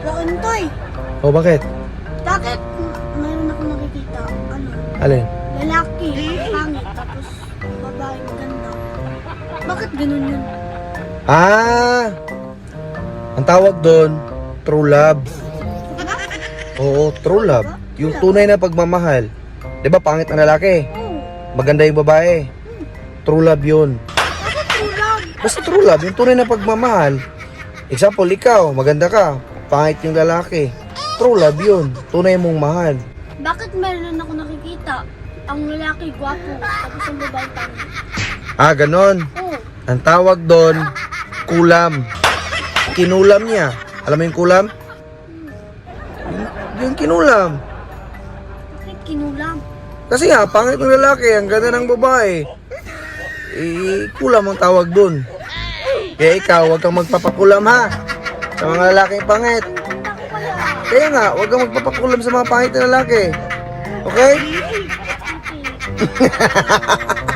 Launtoy. O bakit? Bakit mayroon ako nakikita, Alin? lalaki, pangit, tapos babae maganda. Bakit ganun yun? Ah! Ang tawag doon, true love. Oo, true love. Yung tunay na pagmamahal. 'Di ba pangit ang lalaki? Oo. Maganda yung babae. True love yun. Bakit true love? Basta true love, yung tunay na pagmamahal. Example, ikaw, maganda ka. Pangit yung lalaki. True love yun. Tunay mong mahal. Bakit mayroon ako nakikita? Ang lalaki gwapo, tapos ang babae pangit. Ah, ganon. Oo. Ang tawag doon, kulam. Kinulam niya. Alam mo yung kulam? Yung kinulam. Bakit kinulam? Kasi nga, pangit ng lalaki, ang ganda ng babae. Eh, kulam ang tawag doon. Kaya ikaw, huwag kang magpapakulam ha. Sa mga lalaking pangit. Ganda ko kaya. Kaya nga, huwag kang magpapakulam sa mga pangit na lalaki. Okay? Okay.